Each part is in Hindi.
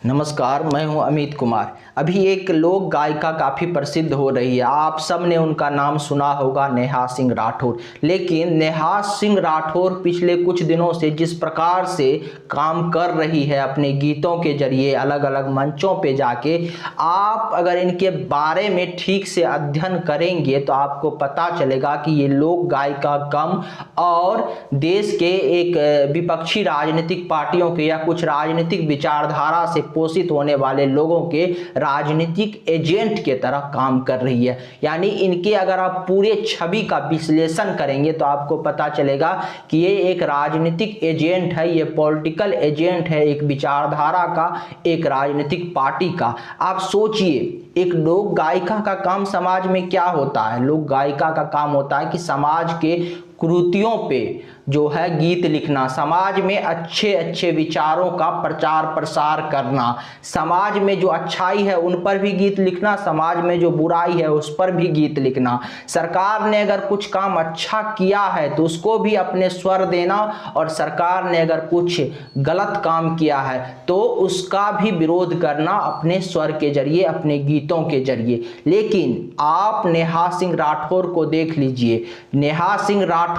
नमस्कार, मैं हूं अमित कुमार। अभी एक लोक गायिका काफ़ी प्रसिद्ध हो रही है, आप सब ने उनका नाम सुना होगा, नेहा सिंह राठौर। लेकिन नेहा सिंह राठौर पिछले कुछ दिनों से जिस प्रकार से काम कर रही है अपने गीतों के जरिए अलग अलग मंचों पे जाके, आप अगर इनके बारे में ठीक से अध्ययन करेंगे तो आपको पता चलेगा कि ये लोक गायिका कम और देश के एक विपक्षी राजनीतिक पार्टियों के या कुछ राजनीतिक विचारधारा से पोषित होने वाले लोगों के राजनीतिक एजेंट के तरह काम कर रही है। यानी इनके अगर आप पूरे छवि का विश्लेषण करेंगे तो आपको पता चलेगा कि ये एक राजनीतिक एजेंट है, ये पॉलिटिकल एजेंट है, एक विचारधारा का, एक राजनीतिक पार्टी का। आप सोचिए, एक लोक गायिका का काम समाज में क्या होता है? लोक गायिका का काम होता है कि समाज के कुरीतियों पे जो है गीत लिखना, समाज में अच्छे अच्छे विचारों का प्रचार प्रसार करना, समाज में जो अच्छाई है उन पर भी गीत लिखना, समाज में जो बुराई है उस पर भी गीत लिखना। सरकार ने अगर कुछ काम अच्छा किया है तो उसको भी अपने स्वर देना, और सरकार ने अगर कुछ गलत काम किया है तो उसका भी विरोध करना अपने स्वर के जरिए, अपने गीतों के जरिए। लेकिन आप नेहा सिंह राठौर को देख लीजिए। नेहा सिंह राठौर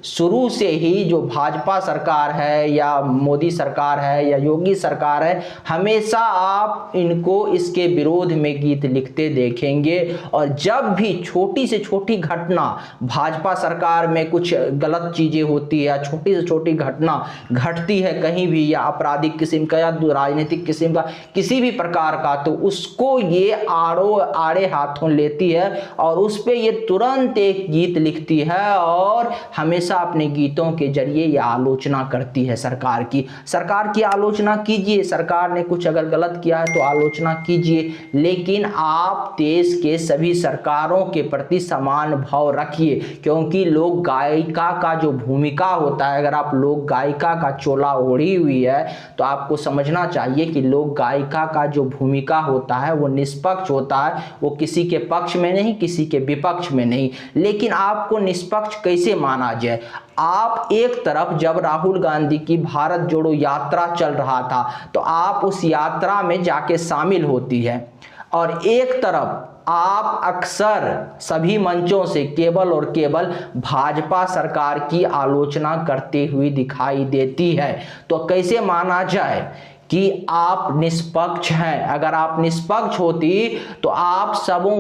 शुरू से ही, जो भाजपा सरकार है या मोदी सरकार है या योगी सरकार है, हमेशा आप इनको इसके विरोध में गीत लिखते देखेंगे। और जब भी छोटी से छोटी घटना, भाजपा सरकार में कुछ गलत चीजें होती है या छोटी से छोटी घटना घटती है कहीं भी, या आपराधिक किस्म का या राजनीतिक किस्म का किसी भी प्रकार का, तो उसको ये आड़े हाथों लेती है और उस पे ये तुरंत एक गीत लिखती है और हमेशा अपने गीतों के जरिए यह आलोचना करती है सरकार की। सरकार की आलोचना कीजिए, सरकार ने कुछ अगर गलत किया है तो आलोचना कीजिए, लेकिन आप देश के सभी सरकारों के प्रति समान भाव रखिए। क्योंकि लोक गायिका का जो भूमिका होता है, अगर आप लोक गायिका का चोला ओढ़ी हुई है तो आपको समझना चाहिए कि लोक गायिका का जो भूमिका होता है वो निष्पक्ष होता है, वो किसी के पक्ष में नहीं, किसी के विपक्ष में नहीं। लेकिन आपको निष्पक्ष कैसे माना जाए? आप एक तरफ, जब राहुल गांधी की भारत जोड़ो यात्रा चल रहा था तो आप उस यात्रा में जाके शामिल होती है, और एक तरफ आप अक्सर सभी मंचों से केवल और केवल भाजपा सरकार की आलोचना करते हुए दिखाई देती है। तो कैसे माना जाए कि आप निष्पक्ष हैं? अगर आप निष्पक्ष होती तो आप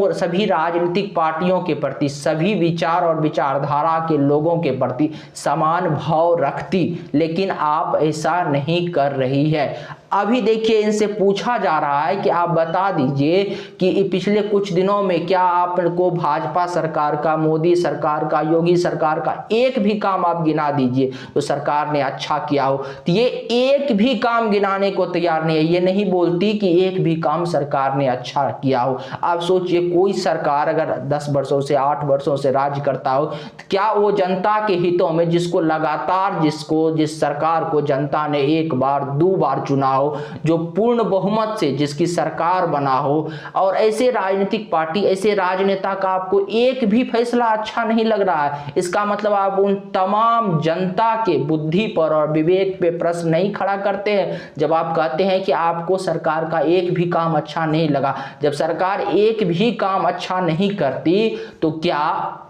सभी राजनीतिक पार्टियों के प्रति, सभी विचार और विचारधारा के लोगों के प्रति समान भाव रखती, लेकिन आप ऐसा नहीं कर रही है। अभी देखिए, इनसे पूछा जा रहा है कि आप बता दीजिए कि पिछले कुछ दिनों में क्या आपको भाजपा सरकार का, मोदी सरकार का, योगी सरकार का एक भी काम आप गिना दीजिए तो सरकार ने अच्छा किया हो। तो ये एक भी काम गिनाने को तैयार नहीं है, ये नहीं बोलती कि एक भी काम सरकार ने अच्छा किया हो। आप सोचिए, कोई सरकार अगर 10 वर्षों से, 8 वर्षों से राज्य करता हो तो क्या वो जनता के हितों में, जिसको लगातार, जिस सरकार को जनता ने एक बार, 2 बार चुना, जो पूर्ण बहुमत से जिसकी सरकार बना हो, और ऐसे राजनीतिक पार्टी, ऐसे राजनेता का आपको एक भी फैसला अच्छा नहीं लग रहा है, इसका मतलब आप उन तमाम जनता के बुद्धि पर और विवेक पे प्रश्न नहीं खड़ा करते हैं जब आप कहते हैं कि आपको सरकार का एक भी काम अच्छा नहीं लगा। जब सरकार एक भी काम अच्छा नहीं करती तो क्या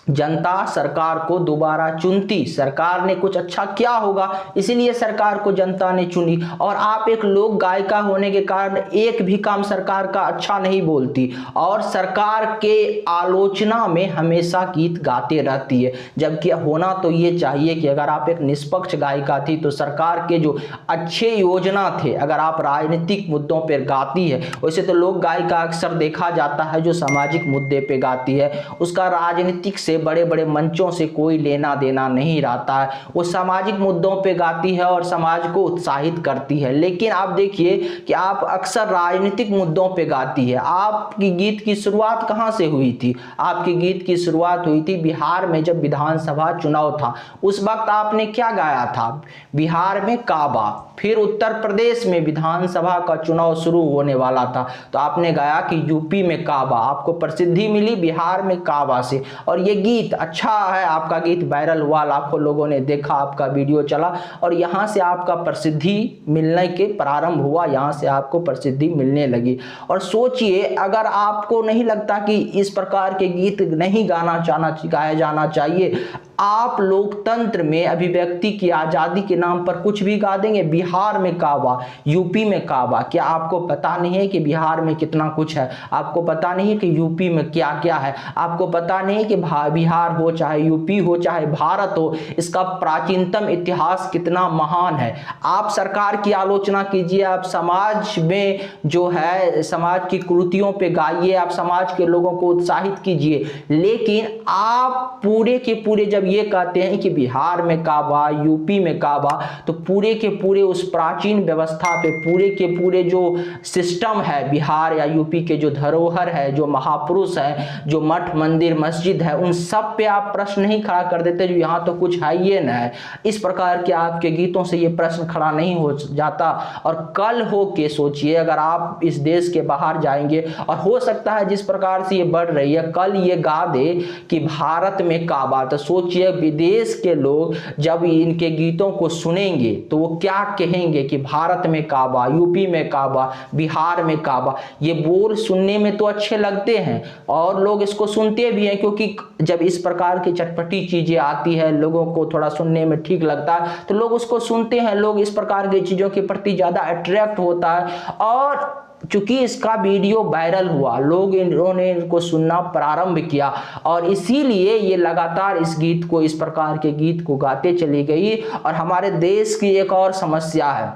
जनता सरकार को दोबारा चुनती? सरकार ने कुछ अच्छा किया होगा, इसीलिए सरकार को जनता ने चुनी। और आप एक लोक गायिका होने के कारण एक भी काम सरकार का अच्छा नहीं बोलती और सरकार के आलोचना में हमेशा गीत गाते रहती है। जबकि होना तो ये चाहिए कि अगर आप एक निष्पक्ष गायिका थी तो सरकार के जो अच्छे योजना थे, अगर आप राजनीतिक मुद्दों पर गाती है, वैसे तो लोक गायिका अक्सर देखा जाता है जो सामाजिक मुद्दे पे गाती है, उसका राजनीतिक से, बड़े बड़े मंचों से कोई लेना देना नहीं रहता है, वो सामाजिक मुद्दों पे गाती है और समाज को उत्साहित करती है। लेकिन आप देखिए कि आप अक्सर राजनीतिक मुद्दों पे गाती है। आपकी गीत की शुरुआत कहां से हुई थी? आपकी गीत की शुरुआत हुई थी बिहार में, जब विधानसभा चुनाव था। उस वक्त आपने क्या गाया था? बिहार में काबा, फिर उत्तर प्रदेश में विधानसभा का चुनाव शुरू होने वाला था तो आपने गाया कि यूपी में काबा। आपको प्रसिद्धि मिली बिहार में काबा से, और ये गीत अच्छा है, आपका गीत वायरल हुआ, लाखों लोगों ने देखा, आपका वीडियो चला और यहाँ से आपका प्रसिद्धि मिलने के प्रारंभ हुआ, यहाँ से आपको प्रसिद्धि मिलने लगी। और सोचिए अगर आपको नहीं लगता कि इस प्रकार के गीत नहीं गाया जाना चाहिए, आप लोकतंत्र में अभिव्यक्ति की आज़ादी के नाम पर कुछ भी गा देंगे। बिहार में काबा, यूपी में काबा, क्या आपको पता नहीं है कि बिहार में कितना कुछ है? आपको पता नहीं है कि यूपी में क्या क्या है? आपको पता नहीं है कि बिहार हो चाहे यूपी हो चाहे भारत हो, इसका प्राचीनतम इतिहास कितना महान है। आप सरकार की आलोचना कीजिए, आप समाज में जो है समाज की कुरीतियों पे गाइए, आप समाज के लोगों को उत्साहित कीजिए, लेकिन आप पूरे के पूरे जब ये कहते हैं कि बिहार में काबा, यूपी में काबा, तो पूरे के पूरे उस प्राचीन व्यवस्था पे, पूरे के पूरे जो सिस्टम है बिहार या यूपी के, जो धरोहर है, जो महापुरुष है, जो मठ मंदिर मस्जिद है, उन सब पे आप प्रश्न नहीं खड़ा कर देते जो यहाँ तो कुछ है ही ना है। इस प्रकार के आपके गीतों से ये प्रश्न खड़ा नहीं हो जाता। और कल हो के सोचिए अगर आप इस देश के बाहर जाएंगे और हो सकता है जिस प्रकार से ये बढ़ रही है, कल ये गा दे कि भारत में काबा, तो सोचिए विदेश के लोग जब इनके गीतों को सुनेंगे तो वो क्या कहेंगे कि भारत में काबा, यूपी में काबा, बिहार में काबा। ये बोल सुनने में तो अच्छे लगते हैं और लोग इसको सुनते भी हैं, क्योंकि जब इस प्रकार की चटपटी चीजें आती है लोगों को थोड़ा सुनने में ठीक लगता है तो लोग उसको सुनते हैं, लोग इस प्रकार की चीजों के प्रति ज्यादा अट्रैक्ट होता है। और चूंकि इसका वीडियो वायरल हुआ, लोग इन्होंने इनको सुनना प्रारंभ किया और इसीलिए ये लगातार इस गीत को, इस प्रकार के गीत को गाते चली गई। और हमारे देश की एक और समस्या है,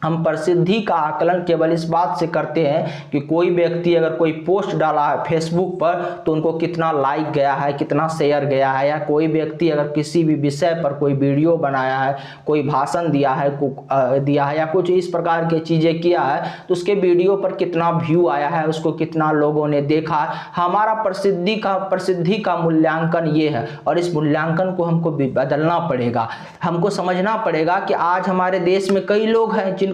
हम प्रसिद्धि का आकलन केवल इस बात से करते हैं कि कोई व्यक्ति अगर कोई पोस्ट डाला है फेसबुक पर तो उनको कितना लाइक गया है, कितना शेयर गया है, या कोई व्यक्ति अगर किसी भी विषय पर कोई वीडियो बनाया है, कोई भाषण दिया है या कुछ इस प्रकार की चीज़ें किया है तो उसके वीडियो पर कितना व्यू आया है, उसको कितना लोगों ने देखा है। हमारा प्रसिद्धि का मूल्यांकन ये है और इस मूल्यांकन को हमको बदलना पड़ेगा। हमको समझना पड़ेगा कि आज हमारे देश में कई लोग हैं जिनको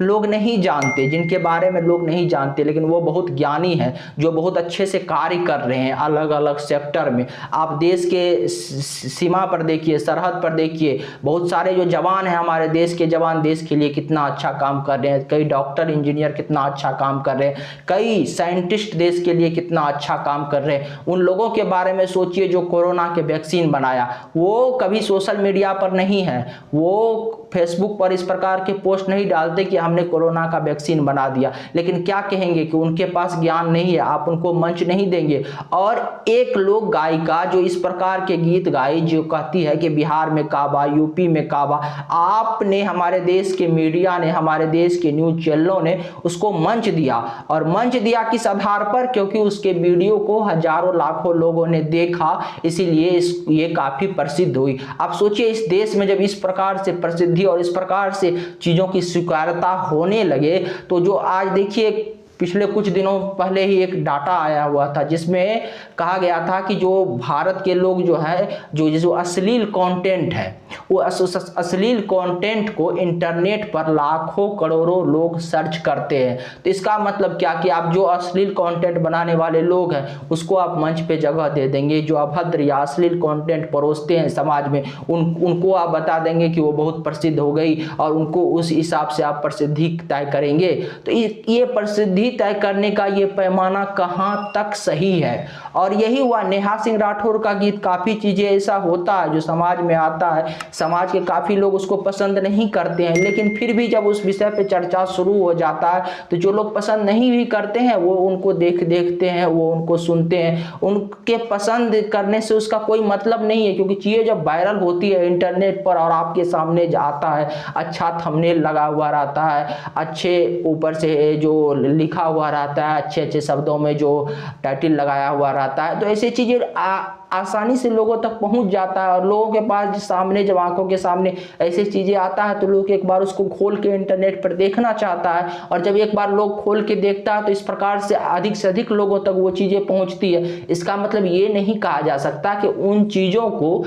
लोग नहीं जानते, जिनके बारे में लोग नहीं जानते, लेकिन वो बहुत ज्ञानी हैं, जो बहुत अच्छे से कार्य कर रहे हैं अलग अलग सेक्टर में। आप देश के सीमा पर देखिए, सरहद पर देखिए, बहुत सारे जो जवान हैं हमारे देश के जवान देश के लिए कितना अच्छा काम कर रहे हैं। कई डॉक्टर इंजीनियर कितना अच्छा काम कर रहे हैं, कई साइंटिस्ट देश के लिए कितना अच्छा काम कर रहे हैं। उन लोगों के बारे में सोचिए जो कोरोना के वैक्सीन बनाया, वो कभी सोशल मीडिया पर नहीं है, वो फेसबुक पर इस प्रकार के पोस्ट नहीं डालते कि हमने कोरोना का वैक्सीन बना दिया, लेकिन क्या कहेंगे कि उनके पास ज्ञान नहीं है, आप उनको मंच नहीं देंगे। और एक लोग गायिका जो इस प्रकार के गीत गाई, जो कहती है कि बिहार में काबा, यूपी में काबा, आपने, हमारे देश के मीडिया ने, हमारे देश के न्यूज चैनलों ने उसको मंच दिया। और मंच दिया किस आधार पर? क्योंकि उसके वीडियो को हजारों लाखों लोगों ने देखा, इसीलिए ये काफी प्रसिद्ध हुई। आप सोचिए इस देश में जब इस प्रकार से प्रसिद्धि और इस प्रकार से चीजों की स्वीकार्यता होने लगे, तो जो आज देखिए पिछले कुछ दिनों पहले ही एक डाटा आया हुआ था जिसमें कहा गया था कि जो भारत के लोग जो है जो अश्लील कंटेंट है, वो अश्लील कंटेंट को इंटरनेट पर लाखों करोड़ों लोग सर्च करते हैं। तो इसका मतलब क्या कि आप जो अश्लील कंटेंट बनाने वाले लोग हैं उसको आप मंच पे जगह दे देंगे, जो अभद्र या अश्लील कंटेंट परोसते हैं समाज में उनको आप बता देंगे कि वो बहुत प्रसिद्ध हो गई और उनको उस हिसाब से आप प्रसिद्धि तय करेंगे। तो ये प्रसिद्धि तय करने का ये पैमाना कहां तक सही है? और यही हुआ नेहा सिंह राठौर का गीत। काफी चीजें ऐसा होता है जो समाज में आता है, समाज के काफी लोग उसको पसंद नहीं करते हैं, लेकिन फिर भी जब उस विषय पे चर्चा शुरू हो जाता है तो जो लोग पसंद नहीं भी करते हैं वो उनको देखते हैं, वो उनको सुनते हैं। उनके पसंद करने से उसका कोई मतलब नहीं है, क्योंकि चीजें जब वायरल होती है इंटरनेट पर और आपके सामने आता है, अच्छा थंबनेल लगा हुआ रहता है, अच्छे ऊपर से जो लिखा हुआ रहता है, अच्छे अच्छे शब्दों में जो टाइटल लगाया हुआ रहता है, तो ऐसी चीजें आसानी से लोगों तक पहुंच जाता है। और लोगों के पास सामने जब आंखों के सामने ऐसी चीजें आता है तो लोग एक बार उसको खोल के इंटरनेट पर देखना चाहता है, और जब एक बार लोग खोल के देखता है तो इस प्रकार से अधिक लोगों तक वो चीजें पहुंचती है। इसका मतलब ये नहीं कहा जा सकता कि उन चीजों को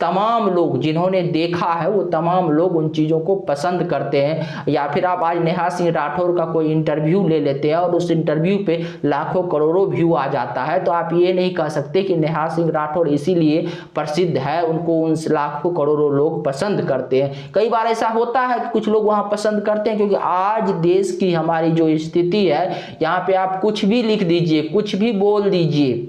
तमाम लोग जिन्होंने देखा है वो तमाम लोग उन चीजों को पसंद करते हैं। या फिर आप आज नेहा सिंह राठौर का कोई इंटरव्यू ले लेते हैं और उस इंटरव्यू पे लाखों करोड़ों व्यू आ जाता है, तो आप ये नहीं कह सकते कि नेहा सिंह राठौर इसीलिए प्रसिद्ध है, उनको उन लाखों करोड़ों लोग पसंद करते हैं। कई बार ऐसा होता है कि कुछ लोग वहां पसंद करते हैं क्योंकि आज देश की हमारी जो स्थिति है, यहाँ पे आप कुछ भी लिख दीजिए, कुछ भी बोल दीजिए,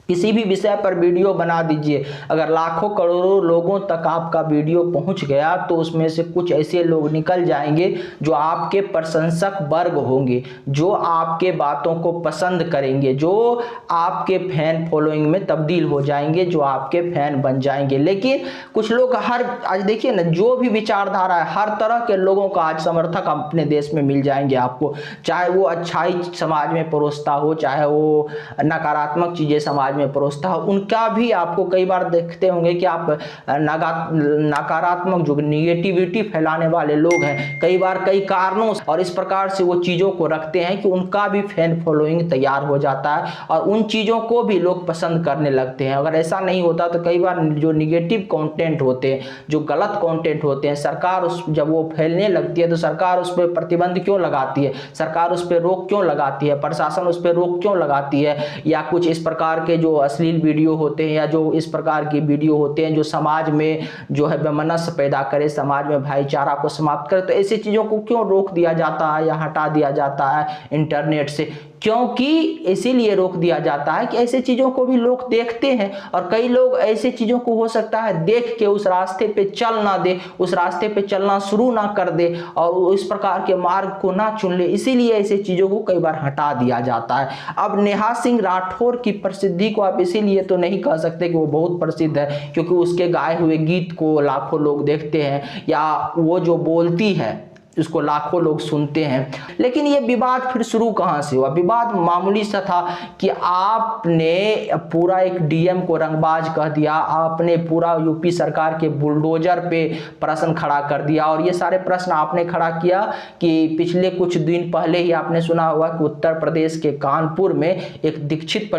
किसी भी विषय पर वीडियो बना दीजिए, अगर लाखों करोड़ों लोगों तक आपका वीडियो पहुंच गया तो उसमें से कुछ ऐसे लोग निकल जाएंगे जो आपके प्रशंसक वर्ग होंगे, जो आपके बातों को पसंद करेंगे, जो आपके फैन फॉलोइंग में तब्दील हो जाएंगे, जो आपके फैन बन जाएंगे। लेकिन कुछ लोग आज देखिए ना, जो भी विचारधारा है, हर तरह के लोगों का आज समर्थक अपने देश में मिल जाएंगे आपको, चाहे वो अच्छाई समाज में परोसता हो, चाहे वो नकारात्मक चीजें समाज में परोसता हो, उनका भी आपको कई बार देखते होंगे कि आप नकारात्मक जो निगेटिविटी फैलाने वाले लोग हैं, कई बार कई कारणों और इस प्रकार से वो चीजों को रखते हैं कि उनका भी फैन फॉलोइंग तैयार हो जाता है और उन चीजों को भी लोग पसंद करने लगते हैं। अगर ऐसा नहीं होता तो कई बार जो निगेटिव कंटेंट होते हैं, जो गलत कंटेंट होते हैं, सरकार जब वो फैलने लगती है तो सरकार उस पर प्रतिबंध क्यों लगाती है, सरकार उस पर रोक क्यों लगाती है, प्रशासन उस पर रोक क्यों लगाती है, या कुछ इस प्रकार के जो अश्लील वीडियो होते हैं या जो इस प्रकार की वीडियो होते हैं जो समाज में जो है वैमनस्य पैदा करे, समाज में भाईचारा को समाप्त करे, तो ऐसी चीजों को क्यों रोक दिया जाता है या हटा दिया जाता है इंटरनेट से? क्योंकि इसीलिए रोक दिया जाता है कि ऐसे चीजों को भी लोग देखते हैं और कई लोग ऐसे चीजों को हो सकता है देख के उस रास्ते पे चल ना दे, उस रास्ते पे चलना शुरू ना कर दे और इस प्रकार के मार्ग को ना चुन ले, इसीलिए ऐसे चीजों को कई बार हटा दिया जाता है। अब नेहा सिंह राठौर की प्रसिद्धि को आप इसीलिए तो नहीं कह सकते कि वो बहुत प्रसिद्ध है क्योंकि उसके गाए हुए गीत को लाखों लोग देखते हैं या वो जो बोलती है उसको लाखों लोग सुनते हैं। लेकिन ये विवाद फिर शुरू कहां से हुआ? विवाद मामूली सा था कि आपने पूरा एक डीएम को रंगबाज कह दिया, आपने पूरा यूपी सरकार के बुलडोजर पे प्रश्न खड़ा कर दिया और ये सारे प्रश्न आपने खड़ा किया कि पिछले कुछ दिन पहले ही आपने सुना होगा कि उत्तर प्रदेश के कानपुर में एक दीक्षित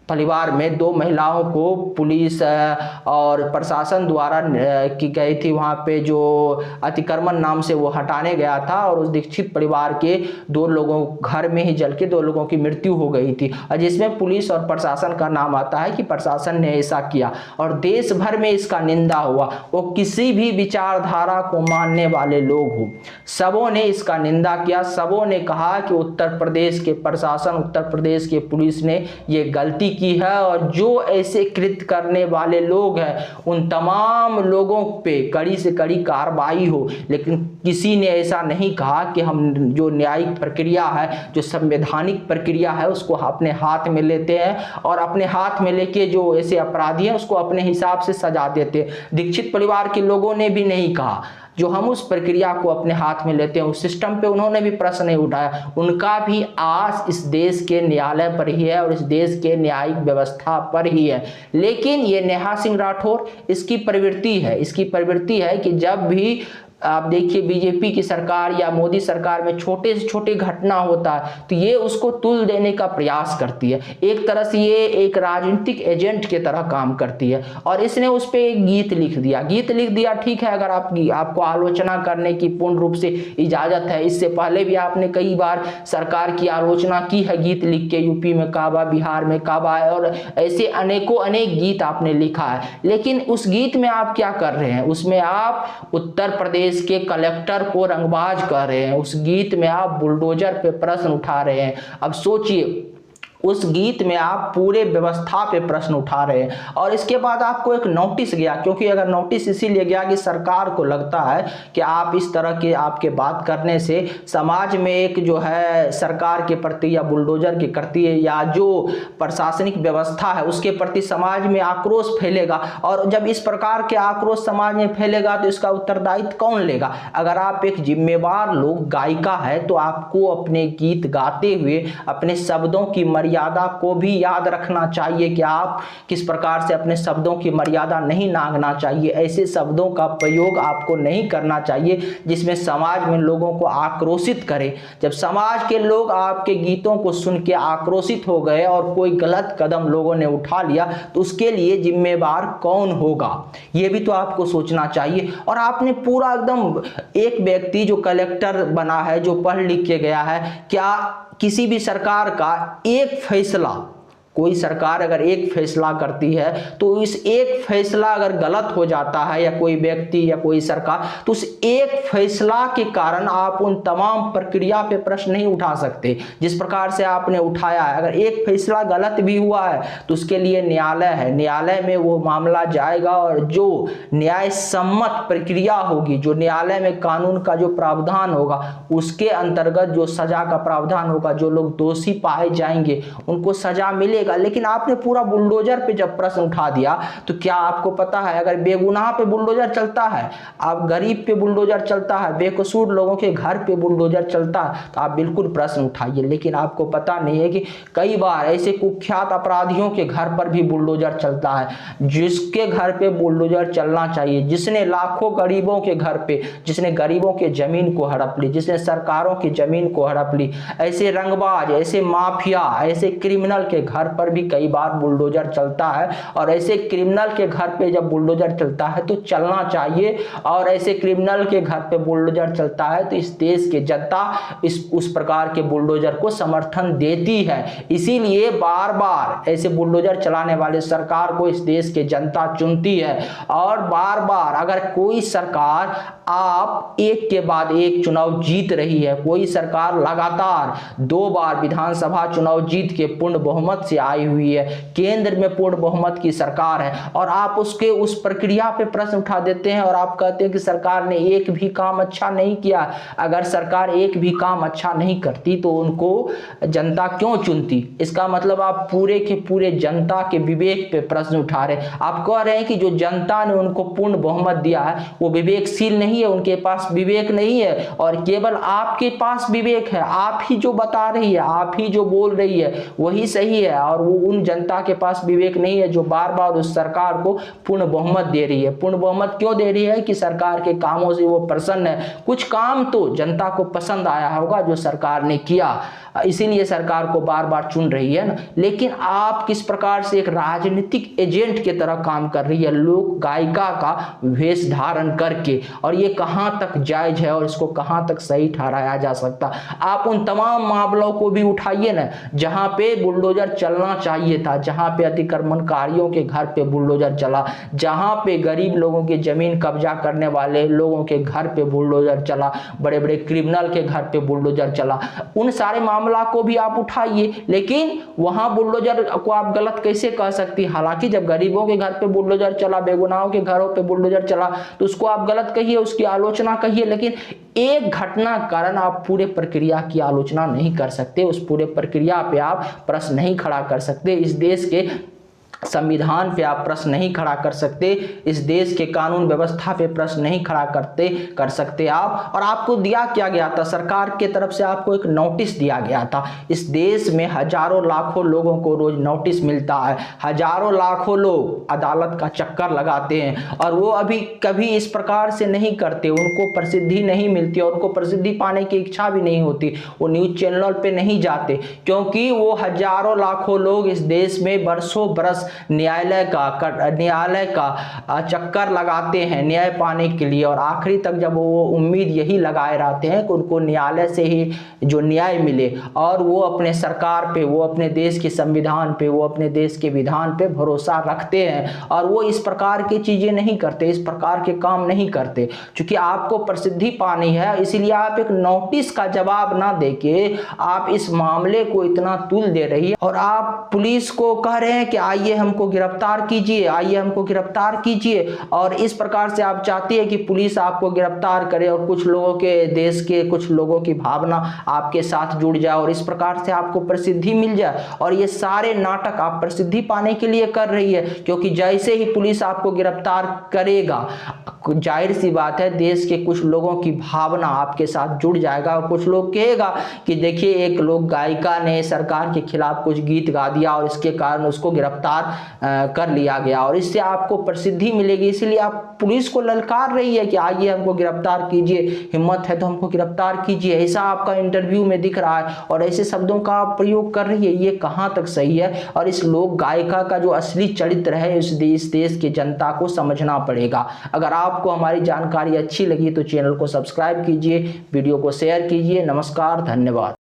परिवार में 2 महिलाओं को पुलिस और प्रशासन द्वारा की गई थी, वहां पे जो अतिक्रमण नाम से वो हटाने गया था और उस दीक्षित परिवार के 2 लोगों घर में ही जल के 2 लोगों की मृत्यु हो गई थी और जिसमें पुलिस और प्रशासन का नाम आता है कि प्रशासन ने ऐसा किया और देश भर में इसका निंदा हुआ। वो किसी भी विचारधारा को मानने वाले लोग हो, सबों ने इसका निंदा किया, सबों ने कहा कि उत्तर प्रदेश के प्रशासन, उत्तर प्रदेश के पुलिस ने ये गलती की है और जो ऐसे कृत्य करने वाले लोग हैं उन तमाम लोगों पे कड़ी से कड़ी कार्रवाई हो। लेकिन किसी ने ऐसा नहीं कहा कि हम जो न्यायिक प्रक्रिया है, जो संवैधानिक प्रक्रिया है, उसको अपने हाथ में लेते हैं और अपने हाथ में लेके जो ऐसे अपराधी हैं उसको अपने हिसाब से सजा देते हैं। दीक्षित परिवार के लोगों ने भी नहीं कहा जो हम उस प्रक्रिया को अपने हाथ में लेते हैं, उस सिस्टम पे उन्होंने भी प्रश्न नहीं उठाया। उनका भी आस इस देश के न्यायालय पर ही है और इस देश के न्यायिक व्यवस्था पर ही है। लेकिन ये नेहा सिंह राठौर इसकी प्रवृत्ति है कि जब भी आप देखिए बीजेपी की सरकार या मोदी सरकार में छोटे से छोटे घटना होता है तो ये उसको तुल देने का प्रयास करती है। एक तरह से ये एक राजनीतिक एजेंट के तरह काम करती है और इसने उस पर एक गीत लिख दिया। ठीक है, अगर आपको आलोचना करने की पूर्ण रूप से इजाजत है। इससे पहले भी आपने कई बार सरकार की आलोचना की है गीत लिख के, यूपी में काबा, बिहार में काबा और ऐसे अनेक गीत आपने लिखा है। लेकिन उस गीत में आप क्या कर रहे हैं? उसमें आप उत्तर प्रदेश के कलेक्टर को रंगबाज कर रहे हैं, उस गीत में आप बुलडोजर पे प्रश्न उठा रहे हैं। अब सोचिए, उस गीत में आप पूरे व्यवस्था पे प्रश्न उठा रहे हैं और इसके बाद आपको एक नोटिस गया, क्योंकि अगर नोटिस इसीलिए गया कि सरकार को लगता है कि आप इस तरह के आपके बात करने से समाज में एक जो है सरकार के प्रति या बुलडोजर के प्रति या जो प्रशासनिक व्यवस्था है उसके प्रति समाज में आक्रोश फैलेगा और जब इस प्रकार के आक्रोश समाज में फैलेगा तो इसका उत्तरदायित्व कौन लेगा? अगर आप एक जिम्मेवार लोग गायिका है तो आपको अपने गीत गाते हुए अपने शब्दों की मर्यादा को भी याद रखना चाहिए कि आप किस प्रकार से अपने शब्दों की मर्यादा नहीं नांगना चाहिए। ऐसे शब्दों का प्रयोग आपको नहीं करना चाहिए जिसमें समाज में लोगों को आक्रोशित करे। जब समाज के लोग आपके गीतों को सुन के आक्रोशित हो गए और कोई गलत कदम लोगों ने उठा लिया तो उसके लिए जिम्मेवार कौन होगा, ये भी तो आपको सोचना चाहिए। और आपने पूरा एकदम एक व्यक्ति जो कलेक्टर बना है, जो पढ़ लिख के गया है, क्या किसी भी सरकार का एक फैसला कोई सरकार अगर एक फैसला करती है तो इस एक फैसला अगर गलत हो जाता है, या कोई व्यक्ति या कोई सरकार, तो उस एक फैसला के कारण आप उन तमाम प्रक्रिया पे प्रश्न नहीं उठा सकते जिस प्रकार से आपने उठाया है। अगर एक फैसला गलत भी हुआ है तो उसके लिए न्यायालय है, न्यायालय में वो मामला जाएगा और जो न्याय सम्मत प्रक्रिया होगी, जो न्यायालय में कानून का जो प्रावधान होगा उसके अंतर्गत जो सजा का प्रावधान होगा, जो लोग दोषी पाए जाएंगे उनको सजा मिलेगा। लेकिन आपने पूरा बुलडोजर पे जब प्रश्न उठा दिया तो क्या आपको पता है अगर बेगुनाह पे बुलडोजर चलता है, आप गरीब पे बुलडोजर चलता है, बेकसूर लोगों के घर पे बुलडोजर चलता है, तो आप बिल्कुल प्रश्न उठाइए। लेकिन आपको पता नहीं है कि कई बार ऐसे कुख्यात अपराधियों के घर पर भी बुलडोजर चलता है, जिसके घर पे बुलडोजर चलना चाहिए, जिसने लाखों गरीबों के घर पे, जिसने गरीबों के जमीन को हड़प ली, जिसने सरकारों की जमीन को हड़प ली, ऐसे रंगबाज, ऐसे माफिया, ऐसे क्रिमिनल के घर पर भी कई बार बुलडोजर चलता है। और ऐसे क्रिमिनल के घर पे जब बुलडोजर चलता है तो चलना चाहिए, और ऐसे क्रिमिनल के घर पे बुलडोजर चलता है तो इस देश की जनता उस प्रकार के बुलडोजर को समर्थन देती है। इसीलिए बार बार ऐसे बुलडोजर चलाने वाले सरकार को इस देश की जनता चुनती है। और बार बार अगर कोई सरकार आप एक के बाद एक चुनाव जीत रही है, कोई सरकार लगातार 2 बार विधानसभा चुनाव जीत के पूर्ण बहुमत से आई हुई है, केंद्र में पूर्ण बहुमत की सरकार है, और आप उसके उस प्रक्रिया पे प्रश्न उठा देते हैं और आप कहते हैं कि सरकार ने एक भी काम अच्छा नहीं किया। अगर सरकार एक भी काम अच्छा नहीं करती तो उनको जनता क्यों चुनती? इसका मतलब आप पूरे के पूरे जनता के विवेक पे प्रश्न उठा रहे हैं। आप कह रहे हैं कि जो जनता ने उनको पूर्ण बहुमत दिया है वो विवेकशील नहीं है, उनके पास विवेक नहीं है, और केवल आपके पास विवेक है। आप ही जो बता रही है, आप ही जो बोल रही है वही सही है, और वो उन जनता के पास विवेक नहीं है जो बार बार उस सरकार को पूर्ण बहुमत दे रही है। पूर्ण बहुमत क्यों दे रही है? कि सरकार के कामों से वो प्रसन्न है। कुछ काम तो जनता को पसंद आया होगा जो सरकार ने किया, इसीलिए सरकार को बार बार चुन रही है ना। लेकिन आप किस प्रकार से एक राजनीतिक एजेंट की तरह काम कर रही है, लोक गायिका का वेश धारण करके, और ये कहां तक जायज है और इसको कहां तक सही ठहराया जा सकता। आप उन तमाम मामलों को भी उठाइए ना जहां पे बुलडोजर चलना चाहिए था, जहां पे अतिक्रमणकारियों के घर पे बुलडोजर चला, जहां पे गरीब लोगों की जमीन कब्जा करने वाले लोगों के घर पे बुलडोजर चला, बड़े बड़े क्रिमिनल के घर पे बुलडोजर चला, उन सारे मामला को भी आप उठाइए। लेकिन वहां बुलडोजर को आप गलत कैसे कह सकती? हालांकि जब गरीबों के घर पे बुलडोजर चला, बेगुनाहों के घरों पे बुलडोजर चला, तो उसको आप गलत कहिए, उसकी आलोचना कहिए। लेकिन एक घटना कारण आप पूरे प्रक्रिया की आलोचना नहीं कर सकते, उस पूरे प्रक्रिया पे आप प्रश्न नहीं खड़ा कर सकते, इस देश के संविधान पे आप प्रश्न नहीं खड़ा कर सकते, इस देश के कानून व्यवस्था पे प्रश्न नहीं खड़ा कर सकते आप। और आपको दिया क्या गया था? सरकार के तरफ से आपको एक नोटिस दिया गया था। इस देश में हजारों लाखों लोगों को रोज नोटिस मिलता है, हजारों लाखों लोग अदालत का चक्कर लगाते हैं, और वो अभी कभी इस प्रकार से नहीं करते, उनको प्रसिद्धि नहीं मिलती और उनको प्रसिद्धि पाने की इच्छा भी नहीं होती, वो न्यूज चैनल पे नहीं जाते, क्योंकि वो हजारों लाखों लोग इस देश में बरसों बरस न्यायालय का चक्कर लगाते हैं न्याय पाने के लिए, और आखिरी तक जब वो उम्मीद यही लगाए रहते हैं कि उनको न्यायालय से ही जो न्याय मिले, और वो अपने सरकार पे, वो अपने देश के संविधान पे, वो अपने देश के विधान पे भरोसा रखते हैं, और वो इस प्रकार की चीजें नहीं करते, इस प्रकार के काम नहीं करते। क्योंकि आपको प्रसिद्धि पानी है, इसीलिए आप एक नोटिस का जवाब ना देके आप इस मामले को इतना तुल दे रही है, और आप पुलिस को कह रहे हैं कि आइए हमको गिरफ्तार कीजिए, आइए हमको गिरफ्तार कीजिए, और इस प्रकार से आप चाहती है कि पुलिस आपको गिरफ्तार करे और कुछ लोगों के, देश के कुछ लोगों की भावना आपके साथ जुड़ जाए और इस प्रकार से आपको प्रसिद्धि मिल जाए। और ये सारे नाटक आप प्रसिद्धि पाने के लिए कर रही है, क्योंकि जैसे ही पुलिस आपको गिरफ्तार करेगा, जाहिर सी बात है देश के कुछ लोगों की भावना आपके साथ जुड़ जाएगा, और कुछ लोग कहेगा कि देखिए एक लोग गायिका ने सरकार के खिलाफ कुछ गीत गा दिया और इसके कारण उसको गिरफ्तार कर लिया गया, और इससे आपको प्रसिद्धि मिलेगी, इसीलिए आप पुलिस को ललकार रही है कि आइए हमको गिरफ्तार कीजिए, हिम्मत है तो हमको गिरफ्तार कीजिए। ऐसा आपका इंटरव्यू में दिख रहा है और ऐसे शब्दों का आप प्रयोग कर रही है, ये कहां तक सही है? और इस लोक गायिका का जो असली चरित्र है इस देश की जनता को समझना पड़ेगा। अगर आपको हमारी जानकारी अच्छी लगी तो चैनल को सब्सक्राइब कीजिए, वीडियो को शेयर कीजिए। नमस्कार, धन्यवाद।